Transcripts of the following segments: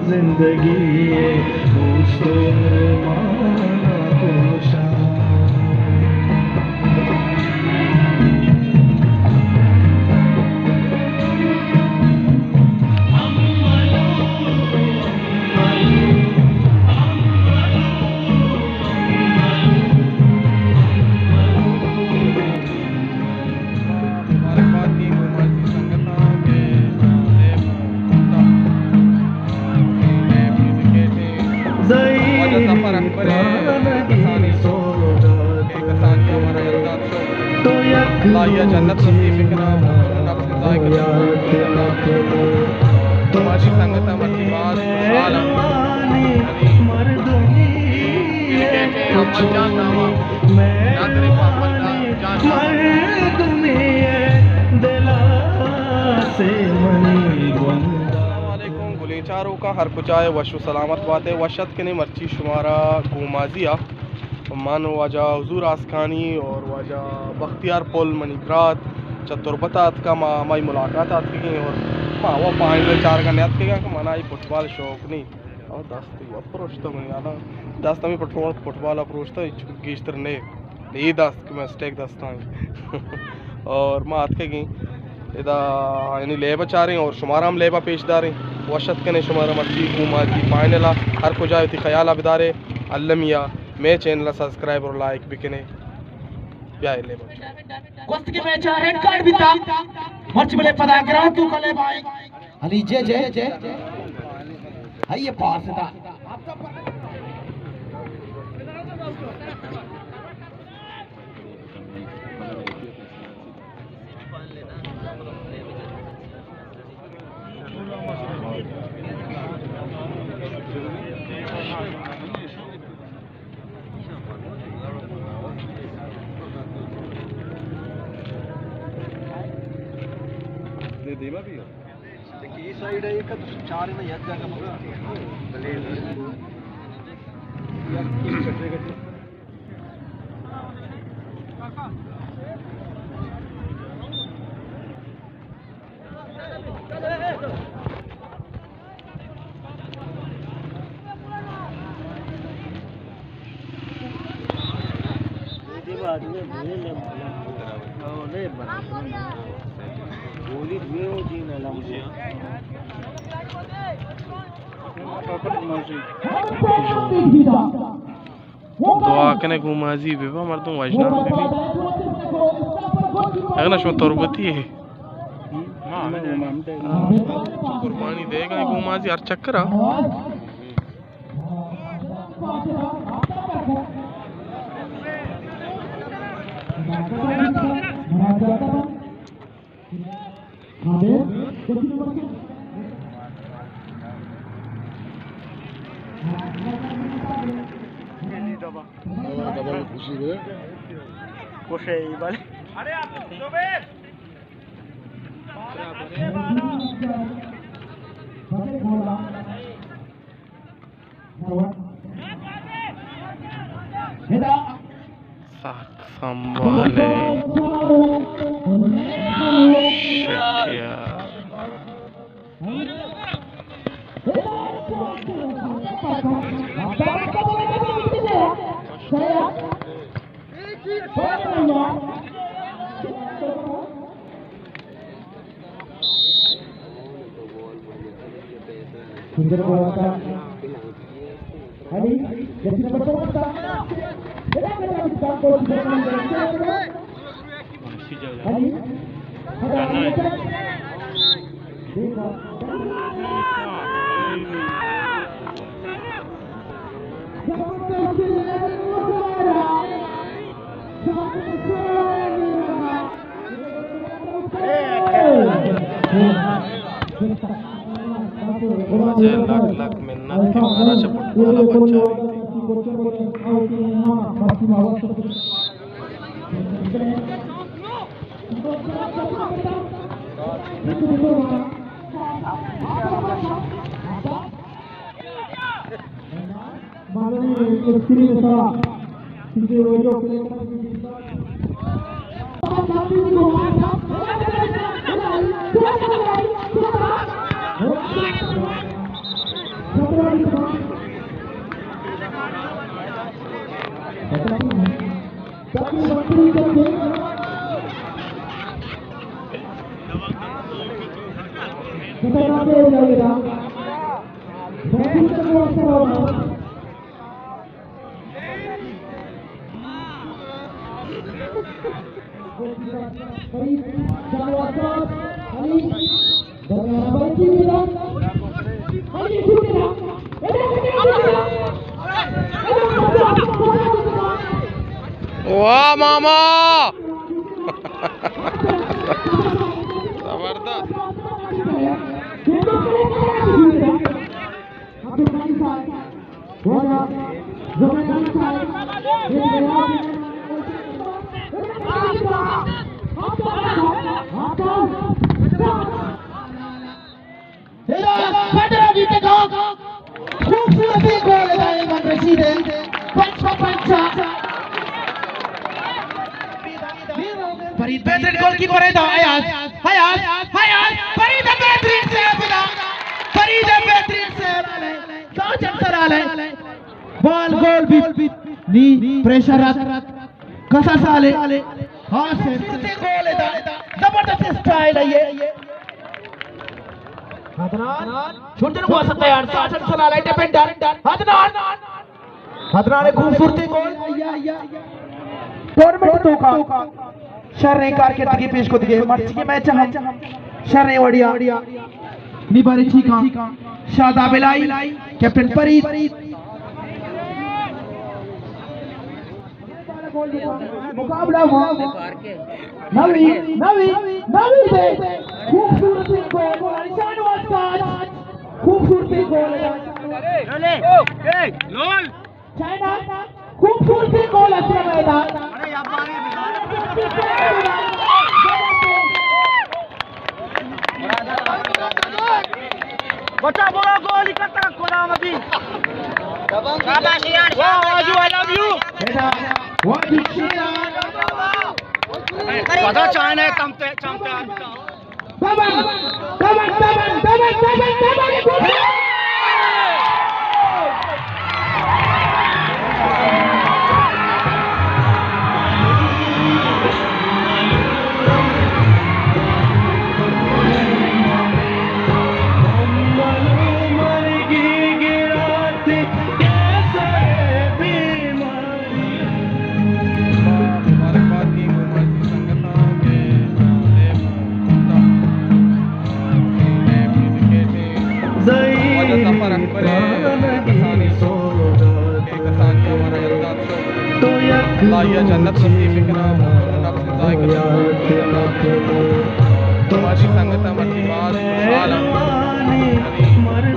जिंदगी माना कोशा या जन्नत नसीब बिकना नफ्स जायका तुम्हारी संगत मर्जी बात आलम जान नामा नादरे पापल जान वालेकुम गुली चारों का हर कुछ आए वशु सलामत बातें वशत के ने मर्ची शुमारा गुमाजिया मान वाजा हुजूर आसखानी और वाजा बख्तियार पुल मनीग्रात चतुर्बतात का माई मुलाकात आती गई और वो 5 घंटे आते गए कि मना फुटबॉल शौक नहीं और दस्ती अप्रोच तो नहीं आना दस्त में फुटबॉल अप्रोच तो गिश्तर ने ये दस्त मैं स्टेक दस्ता और माँ आते गई इदा यानी लेबा चाह रहे और शुमारा हम लेबा पेशदार हैं वशत के ने शुमारा मर्ची गुमाजी पायनला हर को जाए ख्याल अबदारे अल्लमिया मैं चैनल सब्सक्राइब और लाइक भी कने या ले कोस्त के मैच रेड कार्ड भी था मर्च बले पदाग्रह तू कले भाई अली जे जे जे हाय ये पास था देवा भी देखिए साइड है एक 4 में याद जाएगा मगर भले यार की कटरे कटरे देवा आदमी भूल ले ले बना गोली हुए हो जी ना मुझे दुआ कने गुमाजी बेबा मर्दों वाजना बेबी अगर नशो तोरबती है कुर्बानी देगा गुमाजी हर चक्करा डबल खुशी है खुशी वाले अरे आप जोबेर संभाले शटिया सुंदर बोलता हरी जैसे नंबर 4 था बेटा मेरा किसान को हरी मुझे लाख लाख मिन्नत के मारा चपट वाला बच्चा वाह मामा जबरदस्त फरीद बेहतरीन गोलकीपर है हयात हयात हयात फरीद बेहतरीन सेव ना फरीद बेहतरीन सेव दो चक्कर आले बॉल गोल भी नी प्रेशर कसा साले हां से गोल है जबरदस्त स्टाइल है ये हदनान छोटे को सकता है यार साजन सलाह है डिफेंडर हदनान हदनान ने खूबसूरती गोल टूर्नामेंट तो का शर्रे कारकिर्दगी पेश को दिए मर्ची मैच हम शर्रे वडिया निबारी ठीका शादाब इलाई कैप्टन फरीद मुकाबला हुआ नवी नवी नवी से खूबसूरती गोल निशान वास्ताज खूबसूरती गोल ले लोल चाइना खूबसूरती गोल अच्छा मैदान बच्चा बोला गोल इकट्ठा कोना मदी शाबाश यार वाह आजू आई लव यू बेटा व्हाट इज शियान पता चाइना कमते चमते दबन दबन दबन दबन दबन दबन या जन्नत नसीब लिखना नफ्स जायका तुम्हारी संगत मची बात आलम अमल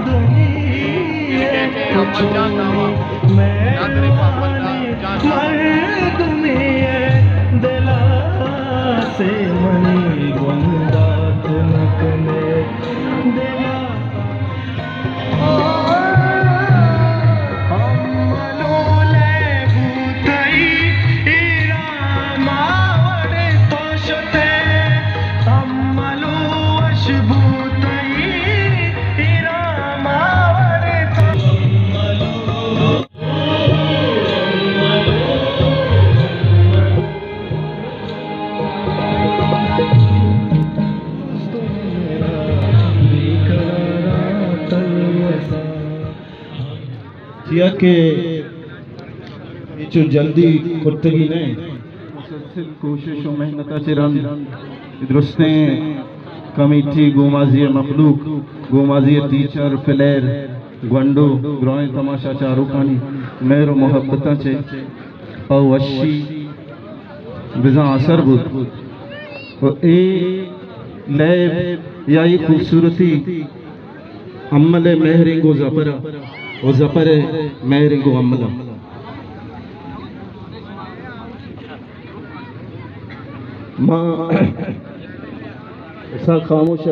जान नामा नादरे पापल जान दिला से मनी गुंदात नकने दिला के जो जल्दी कुर्तगी ने मुसलसल कोशिश और मेहनत से रन दुरुस्तें कमेटी गोमाजी मखलूक गोमाजी टीचर प्लेयर गंडो ग्रोए तमाशा चारुकानी मेहर मोहब्बत चे अवशी बिजा असर बुद ए लैब या ये खूबसूरती अम्मल मेहरिंगो ज़फरा और ज़फर मेहरिंगो अम्मला माँ ऐसा खामोश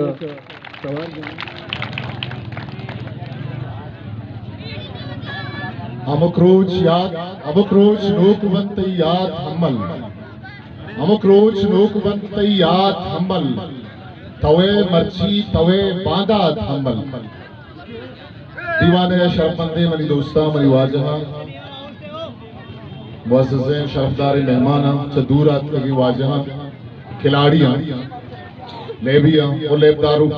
अमुक्रोच याद अमुक्रोच नोकवंत याद हमल अमुक्रोच नोकवंत याद हमल तवे मर्ची तवे बांदा हमल दीवाने शरफमंदे मनी दोस्ता मनी वाजहा मुअज़्ज़ज़ीन शरफदारी मेहमाना चदूरात लगी वाजहा खिलाड़ियां लेबिया और लेबदारू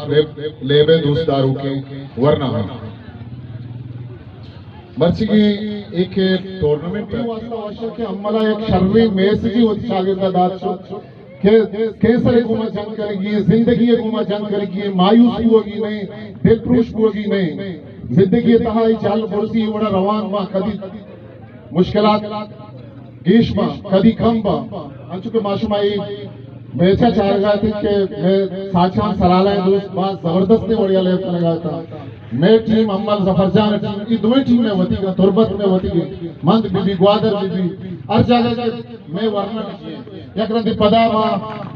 लेबे दोस्तदारू के वरना मर्ची की एक टूर्नामेंट वास्ता वाशा के अम्मला एक शर्री मैच जी होती शागिर्दा दाद शो के कैसरे गुमा जंग करेगी जिंदगी गुमा जंग करेगी मायूसी होगी नहीं दिलफ्रोश होगी नहीं जिंदगी तहाई चाल फुर्सी वड़ा रवान मा कदी मुश्किलात गीशमा कदी कम बा अंचु के माशुमाई बेचा चार गया थी कि मैं साचान सलाला दोस्त बात जबरदस्त ने बढ़िया ले लगा था मैं टीम अम्मल जफरजान टीम की दो टीम में होती का तुरबत में होती है मंद बीबी ग्वादर बीबी हर जगह मैं वरना यकरंदी पदामा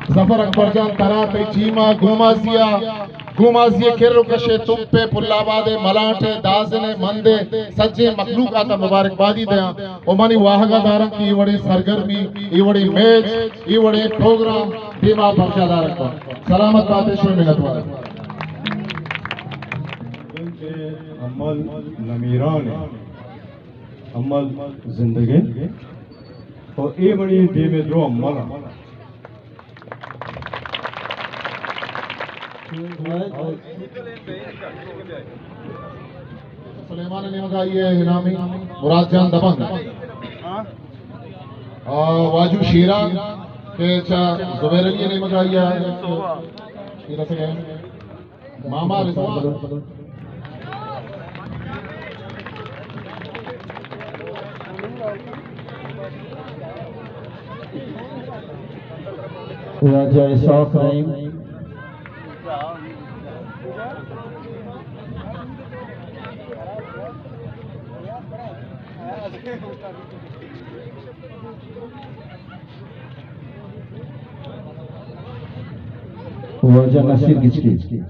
जफर अकबर जान तरा पे चीमा घुमासिया खेरो कशे तुप्पे पुल्लाबादे मलाटे दाजने मंदे सच्चे मखलूकात मुबारकबादी दया ओमानी वाहगा दारन की वड़े सरगर्मी ई वड़े मैच ई वड़े प्रोग्राम दीमा बख्शादार को सलामत बातें शुरू मिलत वाला अमल नमीरान अमल जिंदगी और ये बड़ी दे में दो अमल सुलेमान ने मगाई है इनामी मुराद जान दबंग वाजू शीरा के चा जुबैर अली ने मगाई है शीरा से गए मामा रिजवान राजा इसाक रहीम वजह नसीर गिचकी